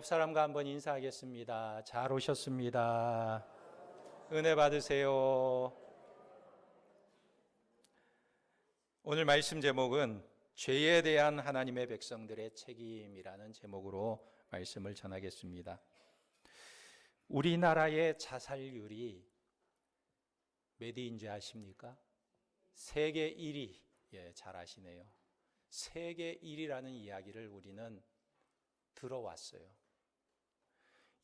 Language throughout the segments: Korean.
옆 사람과 한번 인사하겠습니다. 잘 오셨습니다. 은혜 받으세요. 오늘 말씀 제목은 죄에 대한 하나님의 백성들의 책임이라는 제목으로 말씀을 전하겠습니다. 우리나라의 자살률이 몇 위인지 아십니까? 세계 1위. 잘 아시네요. 세계 1위라는 이야기를 우리는 들어왔어요.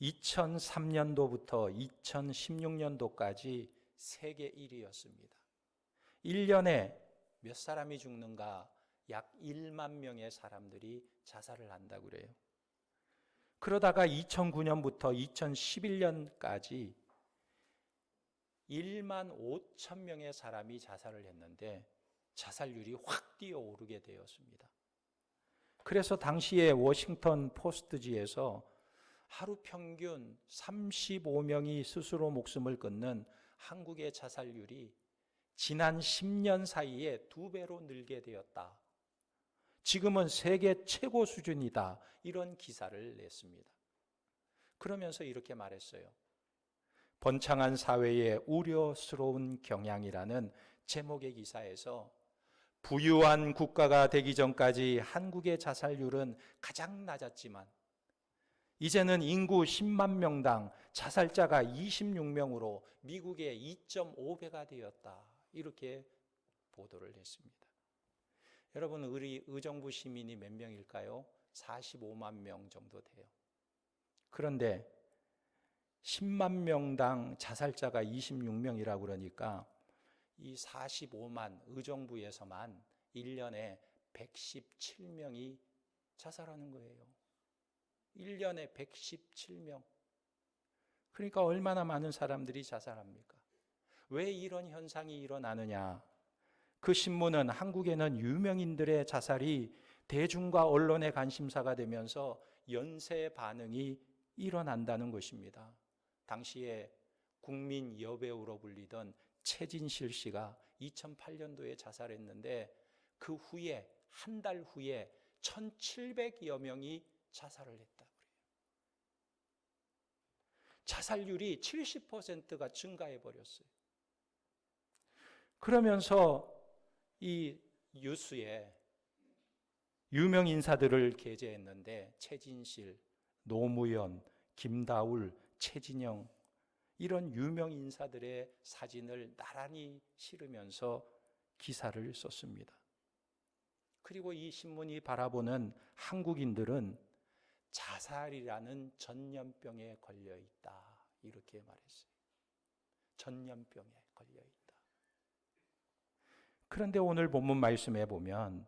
2003년도부터 2016년도까지 세계 1위였습니다. 1년에 몇 사람이 죽는가? 약 1만 명의 사람들이 자살을 한다고 그래요. 그러다가 2009년부터 2011년까지 1만 5천 명의 사람이 자살을 했는데 자살률이 확 뛰어오르게 되었습니다. 그래서 당시에 워싱턴 포스트지에서 하루 평균 35명이 스스로 목숨을 끊는 한국의 자살률이 지난 10년 사이에 2배로 늘게 되었다. 지금은 세계 최고 수준이다. 이런 기사를 냈습니다. 그러면서 이렇게 말했어요. 번창한 사회의 우려스러운 경향이라는 제목의 기사에서 부유한 국가가 되기 전까지 한국의 자살률은 가장 낮았지만 이제는 인구 10만 명당 자살자가 26명으로 미국의 2.5배가 되었다. 이렇게 보도를 했습니다. 여러분, 우리 의정부 시민이 몇 명일까요? 45만 명 정도 돼요. 그런데 10만 명당 자살자가 26명이라고 그러니까 이 45만 의정부에서만 1년에 117명이 자살하는 거예요. 1년에 117명. 그러니까 얼마나 많은 사람들이 자살합니까? 왜 이런 현상이 일어나느냐? 그 신문은 한국에는 유명인들의 자살이 대중과 언론의 관심사가 되면서 연쇄 반응이 일어난다는 것입니다. 당시에 국민 여배우로 불리던 최진실 씨가 2008년도에 자살했는데 그 후에 한 달 후에 1,700여 명이 자살을 했다고 그래요. 자살률이 70%가 증가해 버렸어요. 그러면서 이 뉴스에 유명 인사들을 게재했는데 최진실, 노무현, 김다울, 최진영 이런 유명 인사들의 사진을 나란히 실으면서 기사를 썼습니다. 그리고 이 신문이 바라보는 한국인들은 자살이라는 전염병에 걸려 있다. 이렇게 말했어요. 전염병에 걸려 있다. 그런데 오늘 본문 말씀에 보면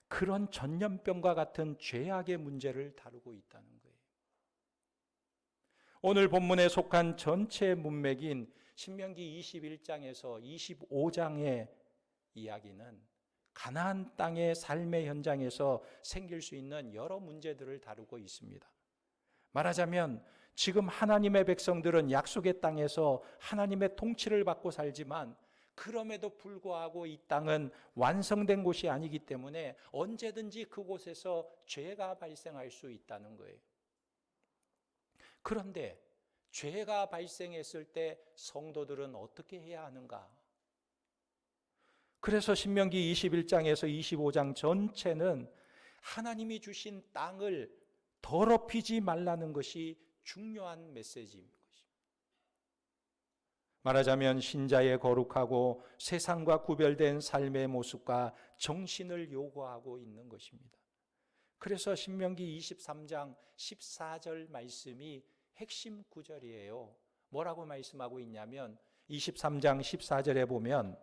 그런 전염병과 같은 죄악의 문제를 다루고 있다는 거예요. 오늘 본문에 속한 전체 문맥인 신명기 21장에서 25장의 이야기는 가나안 땅의 삶의 현장에서 생길 수 있는 여러 문제들을 다루고 있습니다. 말하자면 지금 하나님의 백성들은 약속의 땅에서 하나님의 통치를 받고 살지만 그럼에도 불구하고 이 땅은 완성된 곳이 아니기 때문에 언제든지 그곳에서 죄가 발생할 수 있다는 거예요. 그런데 죄가 발생했을 때 성도들은 어떻게 해야 하는가? 그래서 신명기 21장에서 25장 전체는 하나님이 주신 땅을 더럽히지 말라는 것이 중요한 메시지인 것입니다. 말하자면 신자의 거룩하고 세상과 구별된 삶의 모습과 정신을 요구하고 있는 것입니다. 그래서 신명기 23장 14절 말씀이 핵심 구절이에요. 뭐라고 말씀하고 있냐면 23장 14절에 보면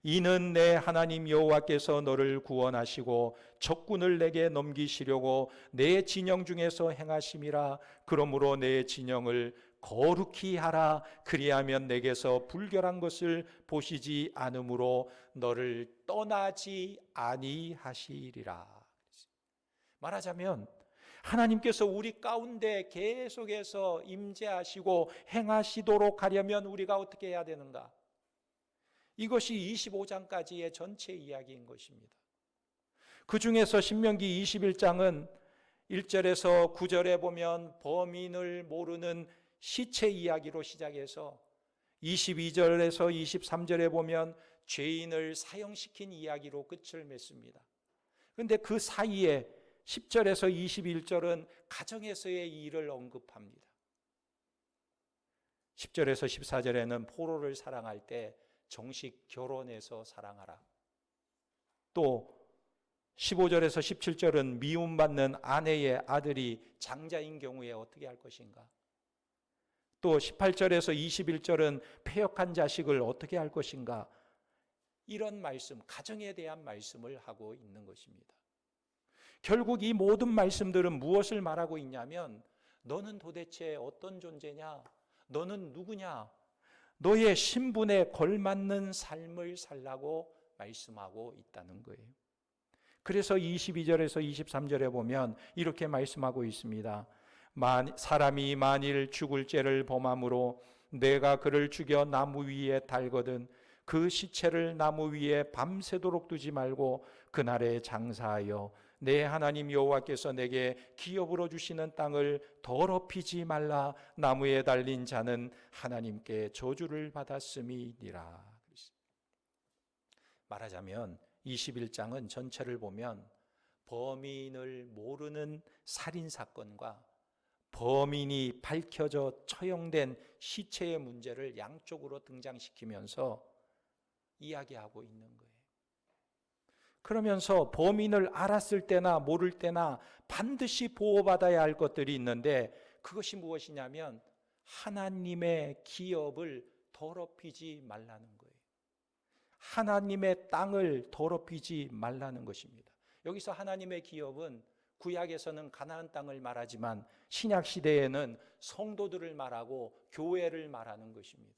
이는 내 하나님 여호와께서 너를 구원하시고 적군을 내게 넘기시려고 내 진영 중에서 행하심이라. 그러므로 내 진영을 거룩히 하라. 그리하면 내게서 불결한 것을 보시지 않으므로 너를 떠나지 아니하시리라. 말하자면 하나님께서 우리 가운데 계속해서 임재하시고 행하시도록 하려면 우리가 어떻게 해야 되는가? 이것이 25장까지의 전체 이야기인 것입니다. 그 중에서 신명기 21장은 1절에서 9절에 보면 범인을 모르는 시체 이야기로 시작해서 22절에서 23절에 보면 죄인을 사형시킨 이야기로 끝을 맺습니다. 그런데 그 사이에 10절에서 21절은 가정에서의 일을 언급합니다. 10절에서 14절에는 포로를 사랑할 때 정식 결혼해서 사랑하라. 또 15절에서 17절은 미움받는 아내의 아들이 장자인 경우에 어떻게 할 것인가. 또 18절에서 21절은 패역한 자식을 어떻게 할 것인가. 이런 말씀, 가정에 대한 말씀을 하고 있는 것입니다. 결국 이 모든 말씀들은 무엇을 말하고 있냐면 너는 도대체 어떤 존재냐? 너는 누구냐? 너의 신분에 걸맞는 삶을 살라고 말씀하고 있다는 거예요. 그래서 22절에서 23절에 보면 이렇게 말씀하고 있습니다. 사람이 만일 죽을 죄를 범함으로 내가 그를 죽여 나무 위에 달거든 그 시체를 나무 위에 밤새도록 두지 말고 그날에 장사하여 내 하나님 여호와께서 내게 기업으로 주시는 땅을 더럽히지 말라. 나무에 달린 자는 하나님께 저주를 받았음이니라. 말하자면 21장은 전체를 보면 범인을 모르는 살인사건과 범인이 밝혀져 처형된 시체의 문제를 양쪽으로 등장시키면서 이야기하고 있는 거예요. 그러면서 범인을 알았을 때나 모를 때나 반드시 보호받아야 할 것들이 있는데 그것이 무엇이냐면 하나님의 기업을 더럽히지 말라는 거예요. 하나님의 땅을 더럽히지 말라는 것입니다. 여기서 하나님의 기업은 구약에서는 가나안 땅을 말하지만 신약 시대에는 성도들을 말하고 교회를 말하는 것입니다.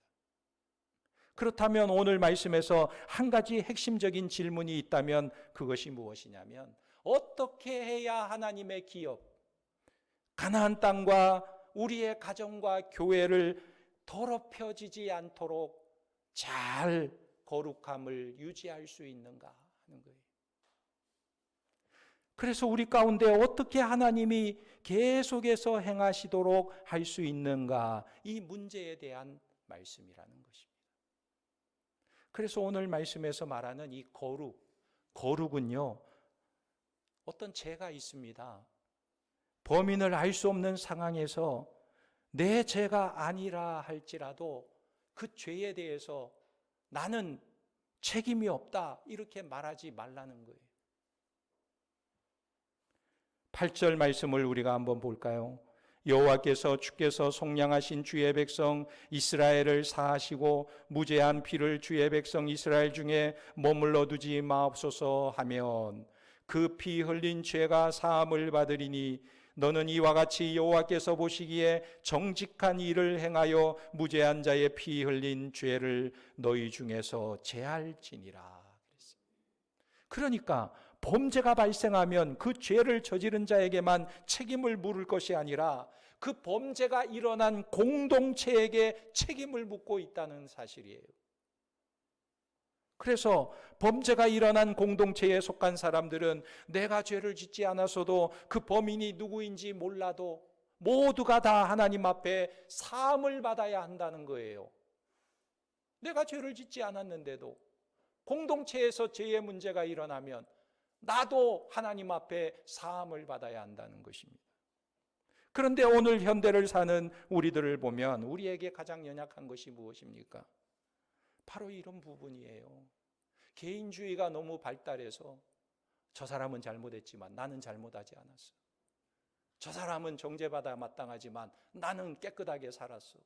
그렇다면 오늘 말씀에서 한 가지 핵심적인 질문이 있다면 그것이 무엇이냐면 어떻게 해야 하나님의 기업, 가나안 땅과 우리의 가정과 교회를 더럽혀지지 않도록 잘 거룩함을 유지할 수 있는가 하는 거예요. 그래서 우리 가운데 어떻게 하나님이 계속해서 행하시도록 할 수 있는가, 이 문제에 대한 말씀이라는 것입니다. 그래서 오늘 말씀에서 말하는 이 거룩은요, 어떤 죄가 있습니다. 범인을 알 수 없는 상황에서 내 죄가 아니라 할지라도 그 죄에 대해서 나는 책임이 없다 이렇게 말하지 말라는 거예요. 8절 말씀을 우리가 한번 볼까요? 여호와께서 주께서 속량하신 주의 백성 이스라엘을 사하시고 무죄한 피를 주의 백성 이스라엘 중에 머물러 두지 마옵소서 하면 그 피 흘린 죄가 사함을 받으리니 너는 이와 같이 여호와께서 보시기에 정직한 일을 행하여 무죄한 자의 피 흘린 죄를 너희 중에서 제할지니라. 그러니까 범죄가 발생하면 그 죄를 저지른 자에게만 책임을 물을 것이 아니라 그 범죄가 일어난 공동체에게 책임을 묻고 있다는 사실이에요. 그래서 범죄가 일어난 공동체에 속한 사람들은 내가 죄를 짓지 않았어도 그 범인이 누구인지 몰라도 모두가 다 하나님 앞에 사함을 받아야 한다는 거예요. 내가 죄를 짓지 않았는데도 공동체에서 죄의 문제가 일어나면 나도 하나님 앞에 사함을 받아야 한다는 것입니다. 그런데 오늘 현대를 사는 우리들을 보면 우리에게 가장 연약한 것이 무엇입니까? 바로 이런 부분이에요. 개인주의가 너무 발달해서 저 사람은 잘못했지만 나는 잘못하지 않았어. 저 사람은 정죄받아 마땅하지만 나는 깨끗하게 살았어.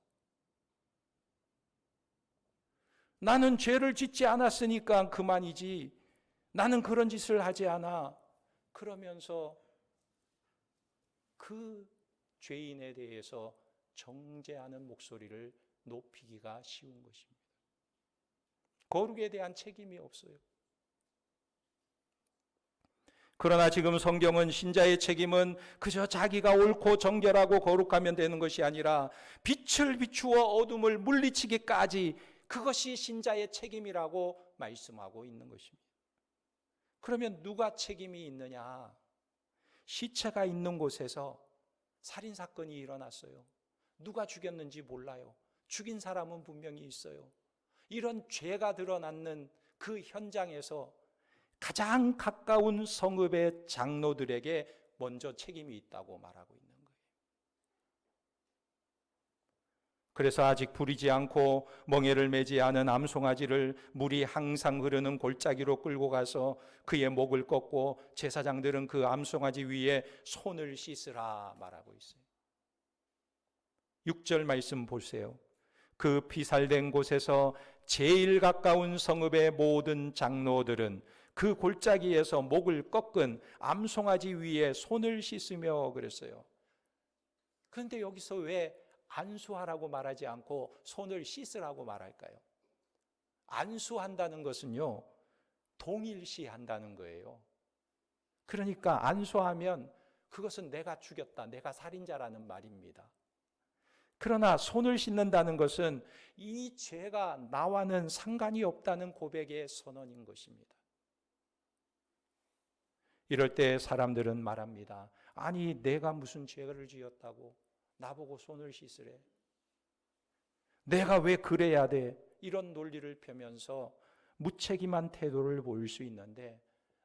나는 죄를 짓지 않았으니까 그만이지. 나는 그런 짓을 하지 않아. 그러면서 그 죄인에 대해서 정죄하는 목소리를 높이기가 쉬운 것입니다. 거룩에 대한 책임이 없어요. 그러나 지금 성경은 신자의 책임은 그저 자기가 옳고 정결하고 거룩하면 되는 것이 아니라 빛을 비추어 어둠을 물리치기까지 그것이 신자의 책임이라고 말씀하고 있는 것입니다. 그러면 누가 책임이 있느냐? 시체가 있는 곳에서 살인사건이 일어났어요. 누가 죽였는지 몰라요. 죽인 사람은 분명히 있어요. 이런 죄가 드러났는 그 현장에서 가장 가까운 성읍의 장로들에게 먼저 책임이 있다고 말하고 있는 거예요. 그래서 아직 부리지 않고 멍에를 매지 않은 암송아지를 물이 항상 흐르는 골짜기로 끌고 가서 그의 목을 꺾고 제사장들은 그 암송아지 위에 손을 씻으라 말하고 있어요. 6절 말씀 보세요. 그 피살된 곳에서 제일 가까운 성읍의 모든 장로들은 그 골짜기에서 목을 꺾은 암송아지 위에 손을 씻으며 그랬어요. 그런데 여기서 왜 안수하라고 말하지 않고 손을 씻으라고 말할까요? 안수한다는 것은요, 동일시한다는 거예요. 그러니까 안수하면 그것은 내가 죽였다, 내가 살인자라는 말입니다. 그러나 손을 씻는다는 것은 이 죄가 나와는 상관이 없다는 고백의 선언인 것입니다. 이럴 때 사람들은 말합니다. 아니, 내가 무슨 죄를 지었다고 나보고 손을 씻으래? 내가 왜 그래야 돼? 이런 논리를 펴면서 무책임한 태도를 보일 수 있는데,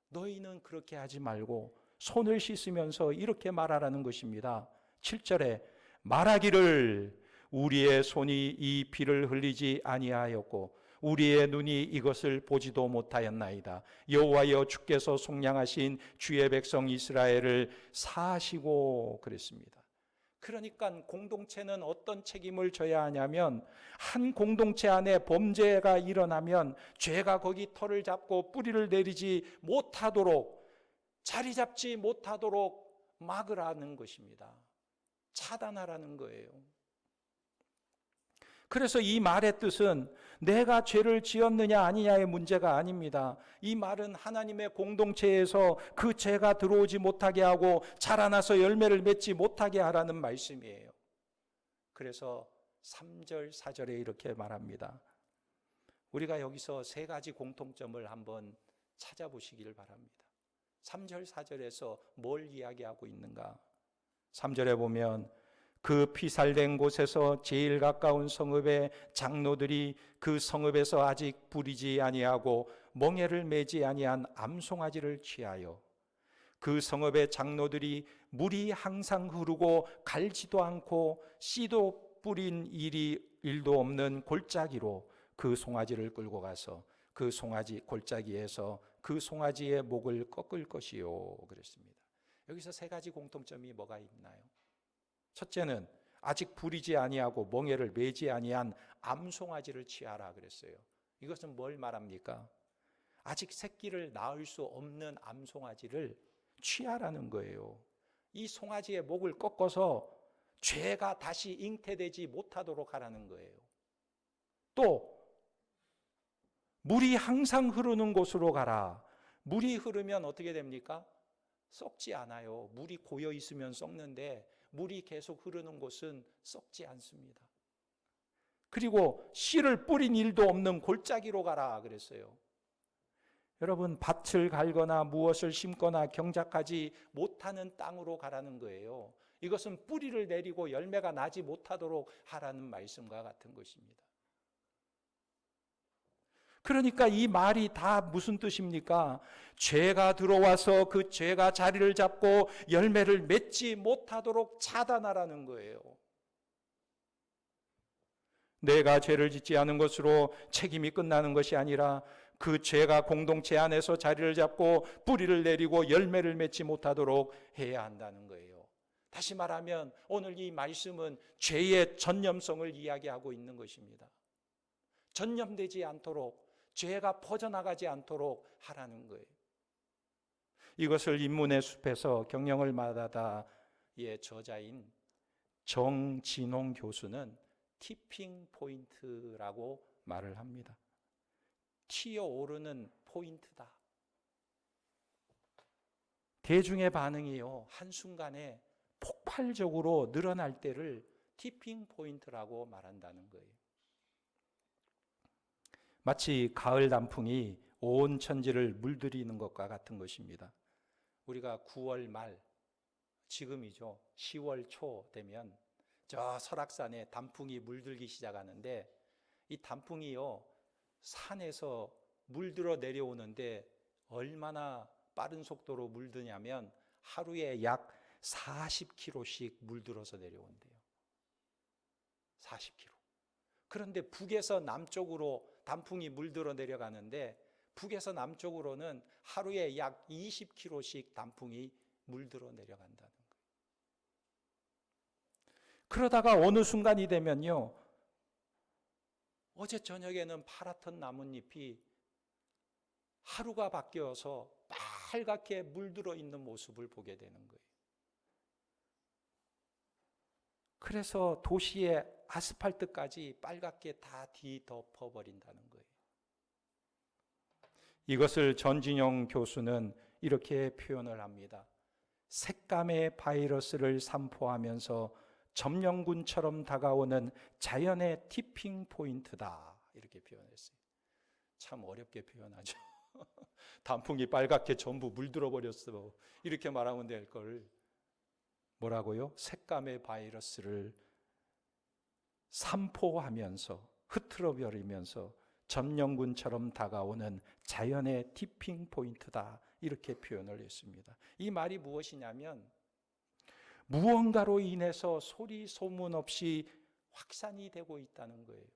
너희는 그렇게 하지 말고 손을 씻으면서 이렇게 말하라는 것입니다. 7절에 말하기를 우리의 손이 이 피를 흘리지 아니하였고 우리의 눈이 이것을 보지도 못하였나이다. 여호와여 주께서 속량하신 주의 백성 이스라엘을 사하시고 그랬습니다. 그러니까 공동체는 어떤 책임을 져야 하냐면, 한 공동체 안에 범죄가 일어나면 죄가 거기 털을 잡고 뿌리를 내리지 못하도록, 자리 잡지 못하도록 막으라는 것입니다. 차단하라는 거예요. 그래서 이 말의 뜻은 내가 죄를 지었느냐 아니냐의 문제가 아닙니다. 이 말은 하나님의 공동체에서 그 죄가 들어오지 못하게 하고 자라나서 열매를 맺지 못하게 하라는 말씀이에요. 그래서 3절, 4절에 이렇게 말합니다. 우리가 여기서 세 가지 공통점을 한번 찾아보시기를 바랍니다. 3절, 4절에서 뭘 이야기하고 있는가? 3절에 보면 그 피살된 곳에서 제일 가까운 성읍의 장로들이 그 성읍에서 아직 부리지 아니하고 멍에를 매지 아니한 암송아지를 취하여 그 성읍의 장로들이 물이 항상 흐르고 갈지도 않고 씨도 뿌린 일도 없는 골짜기로 그 송아지를 끌고 가서 그 송아지 골짜기에서 그 송아지의 목을 꺾을 것이요 그랬습니다. 여기서 세 가지 공통점이 뭐가 있나요? 첫째는 아직 부리지 아니하고 멍에를 매지 아니한 암송아지를 취하라 그랬어요. 이것은 뭘 말합니까? 아직 새끼를 낳을 수 없는 암송아지를 취하라는 거예요. 이 송아지의 목을 꺾어서 죄가 다시 잉태되지 못하도록 하라는 거예요. 또 물이 항상 흐르는 곳으로 가라. 물이 흐르면 어떻게 됩니까? 썩지 않아요. 물이 고여 있으면 썩는데 물이 계속 흐르는 곳은 썩지 않습니다. 그리고 씨를 뿌린 일도 없는 골짜기로 가라 그랬어요. 여러분, 밭을 갈거나 무엇을 심거나 경작하지 못하는 땅으로 가라는 거예요. 이것은 뿌리를 내리고 열매가 나지 못하도록 하라는 말씀과 같은 것입니다. 그러니까 이 말이 다 무슨 뜻입니까? 죄가 들어와서 그 죄가 자리를 잡고 열매를 맺지 못하도록 차단하라는 거예요. 내가 죄를 짓지 않은 것으로 책임이 끝나는 것이 아니라 그 죄가 공동체 안에서 자리를 잡고 뿌리를 내리고 열매를 맺지 못하도록 해야 한다는 거예요. 다시 말하면 오늘 이 말씀은 죄의 전념성을 이야기하고 있는 것입니다. 전념되지 않도록, 죄가 퍼져나가지 않도록 하라는 거예요. 이것을 인문의 숲에서 경영을 마다다의 저자인 정진홍 교수는 티핑 포인트라고 말을 합니다. 튀어오르는 포인트다. 대중의 반응이요, 한순간에 폭발적으로 늘어날 때를 티핑 포인트라고 말한다는 거예요. 마치 가을 단풍이 온 천지를 물들이는 것과 같은 것입니다. 우리가 9월 말 지금이죠. 10월 초 되면 저 설악산에 단풍이 물들기 시작하는데, 이 단풍이요, 산에서 물들어 내려오는데 얼마나 빠른 속도로 물드냐면 하루에 약 40km씩 물들어서 내려온대요. 40km. 그런데 북에서 남쪽으로 단풍이 물들어 내려가는데, 북에서 남쪽으로는 하루에 약 20km씩 단풍이 물들어 내려간다는 거예요. 그러다가 어느 순간이 되면요, 어제 저녁에는 파랗던 나뭇잎이 하루가 바뀌어서 빨갛게 물들어 있는 모습을 보게 되는 거예요. 그래서 도시의 아스팔트까지 빨갛게 다 뒤덮어 버린다는 거예요. 이것을 전진영 교수는 이렇게 표현을 합니다. 색감의 바이러스를 산포하면서 점령군처럼 다가오는 자연의 티핑 포인트다, 이렇게 표현했어요. 참 어렵게 표현하죠. 단풍이 빨갛게 전부 물들어 버렸어, 이렇게 말하면 될 걸 뭐라고요? 색감의 바이러스를 산포하면서 흐트러 버리면서 점령군처럼 다가오는 자연의 티핑 포인트다, 이렇게 표현을 했습니다. 이 말이 무엇이냐면, 무언가로 인해서 소리 소문 없이 확산이 되고 있다는 거예요.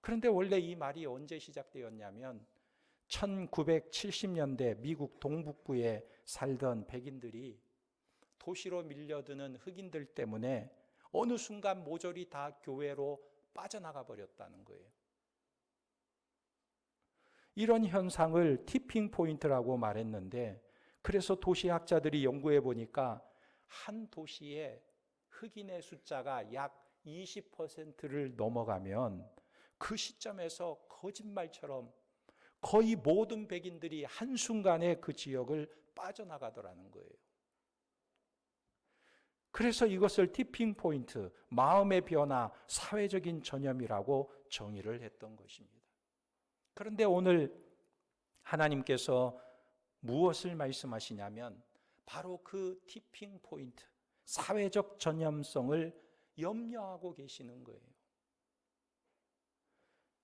그런데 원래 이 말이 언제 시작되었냐면 1970년대 미국 동북부에 살던 백인들이 도시로 밀려드는 흑인들 때문에 어느 순간 모조리 다 교회로 빠져나가 버렸다는 거예요. 이런 현상을 티핑 포인트라고 말했는데, 그래서 도시학자들이 연구해 보니까 한 도시에 흑인의 숫자가 약 20%를 넘어가면 그 시점에서 거짓말처럼 거의 모든 백인들이 한순간에 그 지역을 빠져나가더라는 거예요. 그래서 이것을 티핑 포인트, 마음의 변화, 사회적인 전염이라고 정의를 했던 것입니다. 그런데 오늘 하나님께서 무엇을 말씀하시냐면 바로 그 티핑 포인트, 사회적 전염성을 염려하고 계시는 거예요.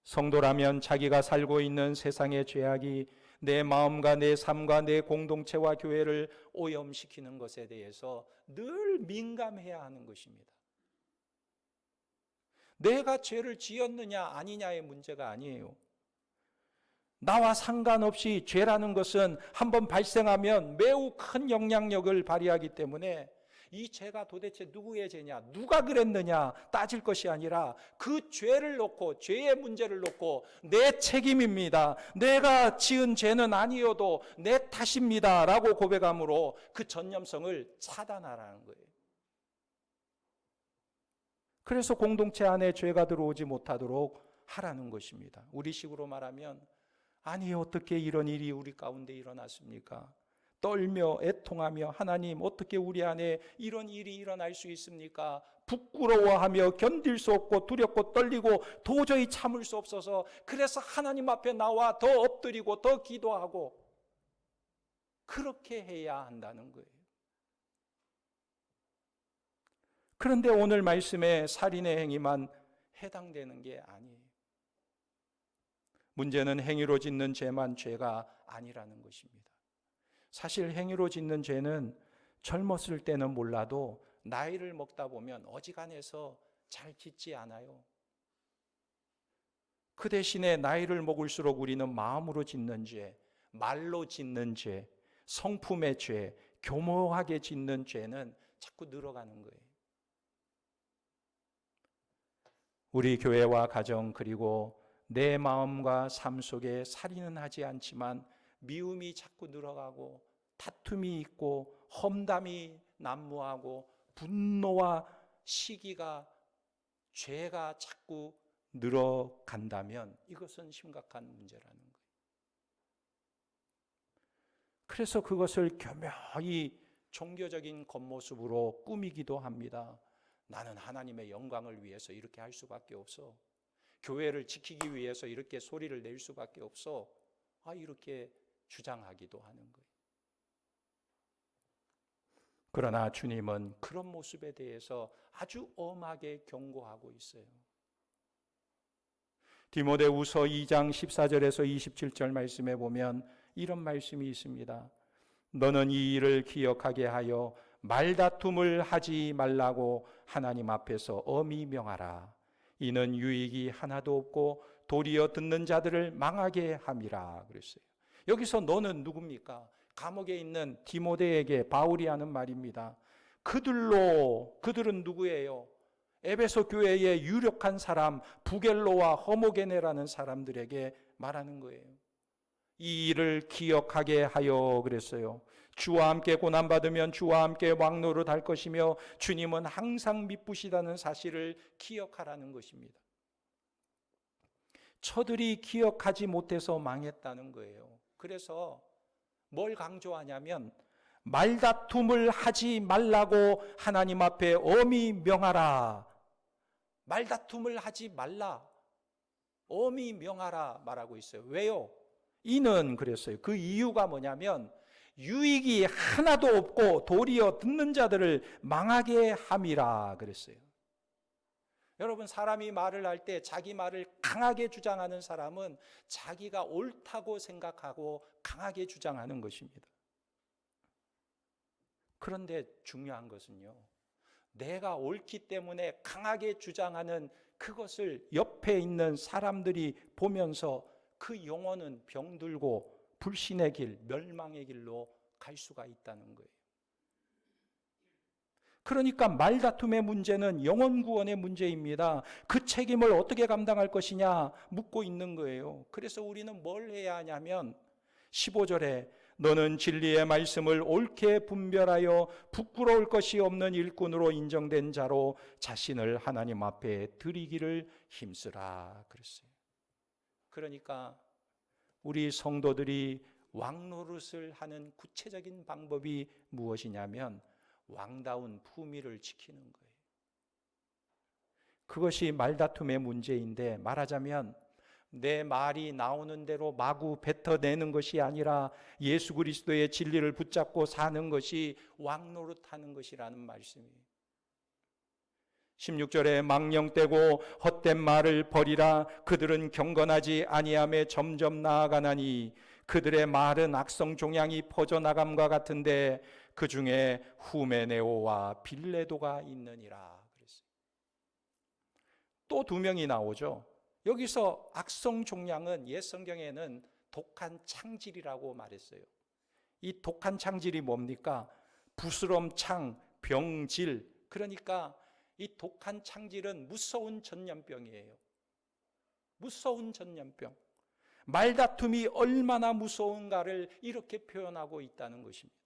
성도라면 자기가 살고 있는 세상의 죄악이 내 마음과 내 삶과 내 공동체와 교회를 오염시키는 것에 대해서 늘 민감해야 하는 것입니다. 내가 죄를 지었느냐 아니냐의 문제가 아니에요. 나와 상관없이 죄라는 것은 한번 발생하면 매우 큰 영향력을 발휘하기 때문에 이 죄가 도대체 누구의 죄냐, 누가 그랬느냐 따질 것이 아니라 그 죄를 놓고, 죄의 문제를 놓고 내 책임입니다, 내가 지은 죄는 아니어도 내 탓입니다 라고 고백함으로 그 전염성을 차단하라는 거예요. 그래서 공동체 안에 죄가 들어오지 못하도록 하라는 것입니다. 우리식으로 말하면, 아니 어떻게 이런 일이 우리 가운데 일어났습니까? 떨며 애통하며, 하나님 어떻게 우리 안에 이런 일이 일어날 수 있습니까? 부끄러워하며 견딜 수 없고 두렵고 떨리고 도저히 참을 수 없어서 그래서 하나님 앞에 나와 더 엎드리고 더 기도하고, 그렇게 해야 한다는 거예요. 그런데 오늘 말씀에 살인의 행위만 해당되는 게 아니에요. 문제는 행위로 짓는 죄만 죄가 아니라는 것입니다. 사실 행위로 짓는 죄는 젊었을 때는 몰라도 나이를 먹다 보면 어지간해서 잘 짓지 않아요. 그 대신에 나이를 먹을수록 우리는 마음으로 짓는 죄, 말로 짓는 죄, 성품의 죄, 교모하게 짓는 죄는 자꾸 늘어가는 거예요. 우리 교회와 가정, 그리고 내 마음과 삶 속에 살인은 하지 않지만 미움이 자꾸 늘어가고 다툼이 있고 험담이 난무하고 분노와 시기가, 죄가 자꾸 늘어간다면 이것은 심각한 문제라는 거예요. 그래서 그것을 교묘히 종교적인 겉모습으로 꾸미기도 합니다. 나는 하나님의 영광을 위해서 이렇게 할 수밖에 없어, 교회를 지키기 위해서 이렇게 소리를 낼 수밖에 없어, 이렇게 주장하기도 하는 거예요. 그러나 주님은 그런 모습에 대해서 아주 엄하게 경고하고 있어요. 디모데후서 2장 14절에서 27절 말씀에 보면 이런 말씀이 있습니다. 너는 이 일을 기억하게 하여 말다툼을 하지 말라고 하나님 앞에서 엄히 명하라. 이는 유익이 하나도 없고 도리어 듣는 자들을 망하게 함이라 그랬어요. 여기서 너는 누굽니까? 감옥에 있는 디모데에게 바울이 하는 말입니다. 그들은 누구예요? 에베소 교회의 유력한 사람 부겔로와 허모게네라는 사람들에게 말하는 거예요. 이 일을 기억하게 하여 그랬어요. 주와 함께 고난받으면 주와 함께 왕노릇할 것이며 주님은 항상 미쁘시다는 사실을 기억하라는 것입니다. 저들이 기억하지 못해서 망했다는 거예요. 그래서 뭘 강조하냐면 말다툼을 하지 말라고 하나님 앞에 엄히 명하라. 말다툼을 하지 말라. 엄히 명하라 말하고 있어요. 왜요? 이는 그랬어요. 그 이유가 뭐냐면 유익이 하나도 없고 도리어 듣는 자들을 망하게 함이라 그랬어요. 여러분, 사람이 말을 할 때 자기 말을 강하게 주장하는 사람은 자기가 옳다고 생각하고 강하게 주장하는 것입니다. 그런데 중요한 것은요, 내가 옳기 때문에 강하게 주장하는 그것을 옆에 있는 사람들이 보면서 그 영혼은 병들고 불신의 길, 멸망의 길로 갈 수가 있다는 거예요. 그러니까 말다툼의 문제는 영혼 구원의 문제입니다. 그 책임을 어떻게 감당할 것이냐 묻고 있는 거예요. 그래서 우리는 뭘 해야 하냐면 15절에 너는 진리의 말씀을 옳게 분별하여 부끄러울 것이 없는 일꾼으로 인정된 자로 자신을 하나님 앞에 드리기를 힘쓰라 그랬어요. 그러니까 우리 성도들이 왕노릇을 하는 구체적인 방법이 무엇이냐면 왕다운 품위를 지키는 거예요. 그것이 말다툼의 문제인데, 말하자면 내 말이 나오는 대로 마구 뱉어내는 것이 아니라 예수 그리스도의 진리를 붙잡고 사는 것이 왕노릇하는 것이라는 말씀이에요. 16절에 망령되고 헛된 말을 버리라. 그들은 경건하지 아니함에 점점 나아가나니 그들의 말은 악성 종양이 퍼져나감과 같은데 그 중에 후메네오와 빌레도가 있느니라 그랬어요. 또 두 명이 나오죠. 여기서 악성 종양은 옛 성경에는 독한 창질이라고 말했어요. 이 독한 창질이 뭡니까? 부스럼 창, 병질. 그러니까 이 독한 창질은 무서운 전염병이에요. 무서운 전염병. 말다툼이 얼마나 무서운가를 이렇게 표현하고 있다는 것입니다.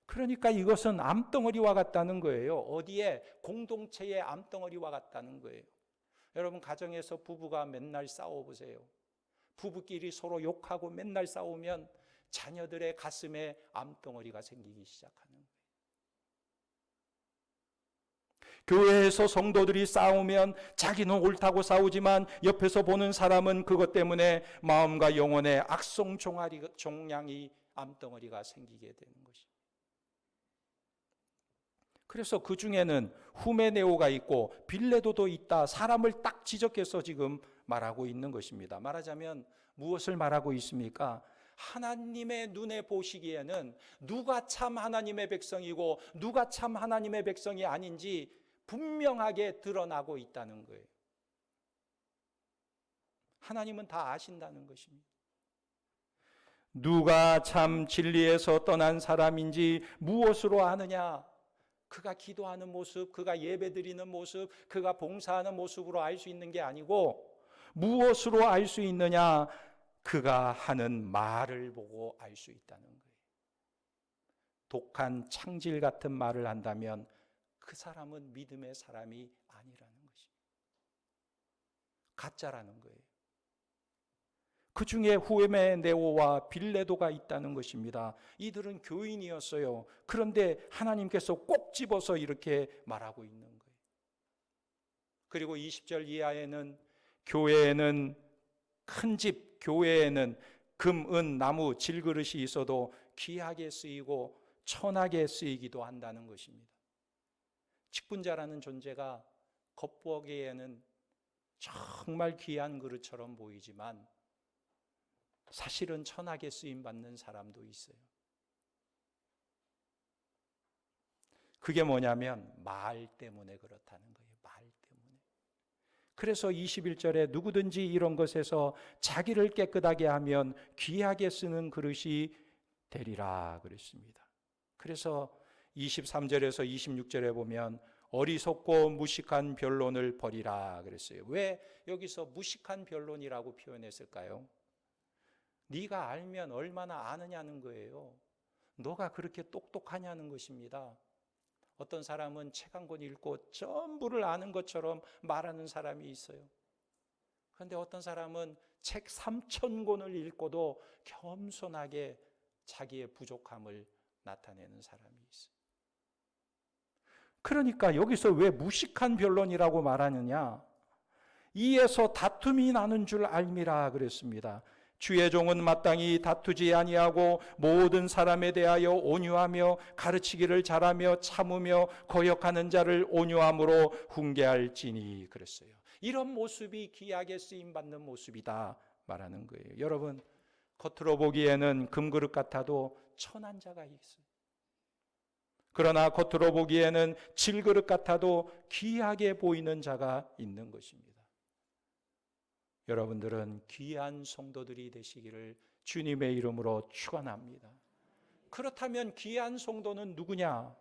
그러니까 이것은 암덩어리와 같다는 거예요. 어디에? 공동체의 암덩어리와 같다는 거예요. 여러분, 가정에서 부부가 맨날 싸워보세요. 부부끼리 서로 욕하고 맨날 싸우면 자녀들의 가슴에 암덩어리가 생기기 시작하는 거예요. 교회에서 성도들이 싸우면 자기는 옳다고 싸우지만 옆에서 보는 사람은 그것 때문에 마음과 영혼에 악성 종양이 암덩어리가 생기게 되는 것입니다. 그래서 그 중에는 후메네오가 있고 빌레도도 있다. 사람을 딱 지적해서 지금 말하고 있는 것입니다. 말하자면 무엇을 말하고 있습니까? 하나님의 눈에 보시기에는 누가 참 하나님의 백성이고 누가 참 하나님의 백성이 아닌지 분명하게 드러나고 있다는 거예요. 하나님은 다 아신다는 것입니다. 누가 참 진리에서 떠난 사람인지 무엇으로 아느냐? 그가 기도하는 모습, 그가 예배드리는 모습, 그가 봉사하는 모습으로 알 수 있는 게 아니고 무엇으로 알 수 있느냐? 그가 하는 말을 보고 알 수 있다는 거예요. 독한 창질 같은 말을 한다면 그 사람은 믿음의 사람이 아니라는 것입니다. 가짜라는 거예요. 그 중에 후메네오와 빌레도가 있다는 것입니다. 이들은 교인이었어요. 그런데 하나님께서 꼭 집어서 이렇게 말하고 있는 거예요. 그리고 20절 이하에는 교회에는 큰 집, 교회에는 금, 은, 나무, 질그릇이 있어도 귀하게 쓰이고 천하게 쓰이기도 한다는 것입니다. 직분자라는 존재가 겉보기에는 정말 귀한 그릇처럼 보이지만 사실은 천하게 쓰임받는 사람도 있어요. 그게 뭐냐면 말 때문에 그렇다는 거예요. 말 때문에. 그래서 21절에 누구든지 이런 것에서 자기를 깨끗하게 하면 귀하게 쓰는 그릇이 되리라 그랬습니다. 그래서 23절에서 26절에 보면 어리석고 무식한 변론을 버리라 그랬어요. 왜 여기서 무식한 변론이라고 표현했을까요? 네가 알면 얼마나 아느냐는 거예요. 너가 그렇게 똑똑하냐는 것입니다. 어떤 사람은 책 한 권 읽고 전부를 아는 것처럼 말하는 사람이 있어요. 그런데 어떤 사람은 책 3,000권을 읽고도 겸손하게 자기의 부족함을 나타내는 사람이 있어요. 그러니까 여기서 왜 무식한 변론이라고 말하느냐? 이에서 다툼이 나는 줄 알미라 그랬습니다. 주의 종은 마땅히 다투지 아니하고 모든 사람에 대하여 온유하며 가르치기를 잘하며 참으며 거역하는 자를 온유함으로 훈계할지니 그랬어요. 이런 모습이 귀하게 쓰임받는 모습이다 말하는 거예요. 여러분, 겉으로 보기에는 금그릇 같아도 천한 자가 있어요. 그러나 겉으로 보기에는 질그릇 같아도 귀하게 보이는 자가 있는 것입니다. 여러분들은 귀한 성도들이 되시기를 주님의 이름으로 축원합니다. 그렇다면 귀한 성도는 누구냐?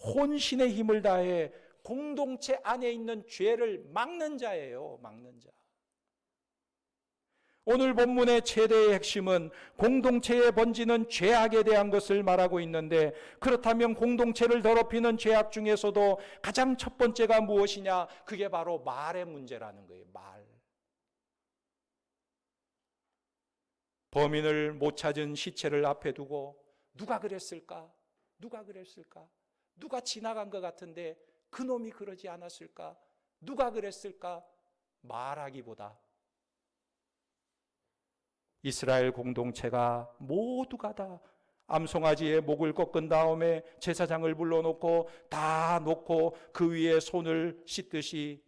혼신의 힘을 다해 공동체 안에 있는 죄를 막는 자예요. 막는 자. 오늘 본문의 최대의 핵심은 공동체에 번지는 죄악에 대한 것을 말하고 있는데, 그렇다면 공동체를 더럽히는 죄악 중에서도 가장 첫 번째가 무엇이냐? 그게 바로 말의 문제라는 거예요. 말. 범인을 못 찾은 시체를 앞에 두고 누가 그랬을까? 누가 그랬을까? 누가 지나간 것 같은데 그놈이 그러지 않았을까? 누가 그랬을까? 말하기보다 이스라엘 공동체가 모두가 다 암송아지의 목을 꺾은 다음에 제사장을 불러놓고 다 놓고 그 위에 손을 씻듯이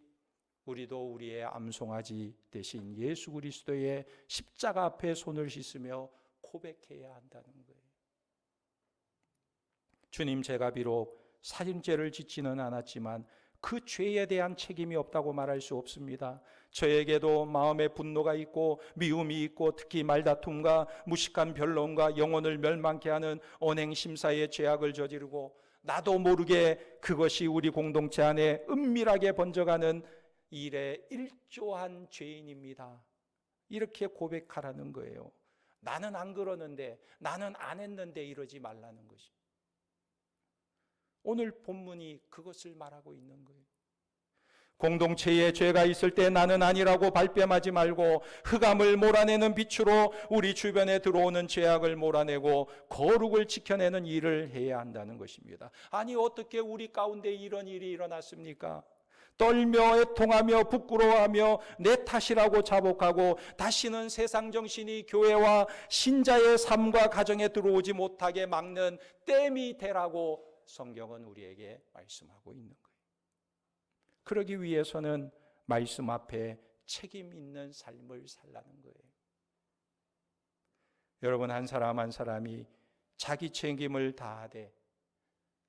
우리도 우리의 암송아지 대신 예수 그리스도의 십자가 앞에 손을 씻으며 고백해야 한다는 거예요. 주님, 제가 비록 살인죄를 짓지는 않았지만 그 죄에 대한 책임이 없다고 말할 수 없습니다. 저에게도 마음의 분노가 있고 미움이 있고 특히 말다툼과 무식한 변론과 영혼을 멸망케 하는 언행심사의 죄악을 저지르고 나도 모르게 그것이 우리 공동체 안에 은밀하게 번져가는 일에 일조한 죄인입니다. 이렇게 고백하라는 거예요. 나는 안 그러는데, 나는 안 했는데 이러지 말라는 것입니다. 오늘 본문이 그것을 말하고 있는 거예요. 공동체에 죄가 있을 때 나는 아니라고 발뺌하지 말고 흑암을 몰아내는 빛으로 우리 주변에 들어오는 죄악을 몰아내고 거룩을 지켜내는 일을 해야 한다는 것입니다. 아니, 어떻게 우리 가운데 이런 일이 일어났습니까? 떨며 애통하며 부끄러워하며 내 탓이라고 자복하고 다시는 세상 정신이 교회와 신자의 삶과 가정에 들어오지 못하게 막는 댐이 되라고 성경은 우리에게 말씀하고 있는 거예요. 그러기 위해서는 말씀 앞에 책임 있는 삶을 살라는 거예요. 여러분, 한 사람 한 사람이 자기 책임을 다하되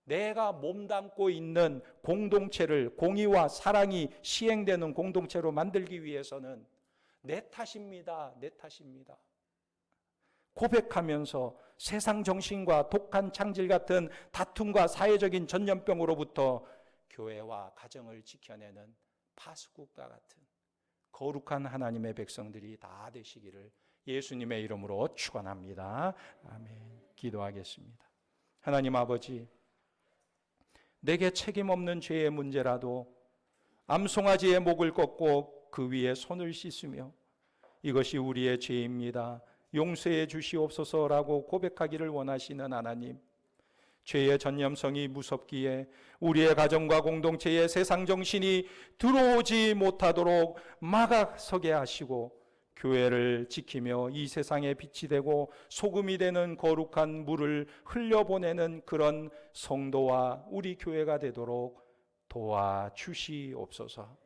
내가 몸담고 있는 공동체를 공의와 사랑이 시행되는 공동체로 만들기 위해서는 내 탓입니다. 내 탓입니다. 고백하면서 세상 정신과 독한 창질 같은 다툼과 사회적인 전염병으로부터 교회와 가정을 지켜내는 파수국가 같은 거룩한 하나님의 백성들이 다 되시기를 예수님의 이름으로 축원합니다. 아멘. 기도하겠습니다. 하나님 아버지, 내게 책임 없는 죄의 문제라도 암송아지의 목을 꺾고 그 위에 손을 씻으며 이것이 우리의 죄입니다, 용서해 주시옵소서라고 고백하기를 원하시는 하나님, 죄의 전염성이 무섭기에 우리의 가정과 공동체에 세상 정신이 들어오지 못하도록 막아서게 하시고 교회를 지키며 이 세상의 빛이 되고 소금이 되는 거룩한 물을 흘려보내는 그런 성도와 우리 교회가 되도록 도와주시옵소서.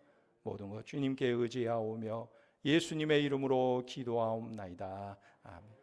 모든 것 주님께 의지하오며 예수님의 이름으로 기도하옵나이다. 아멘.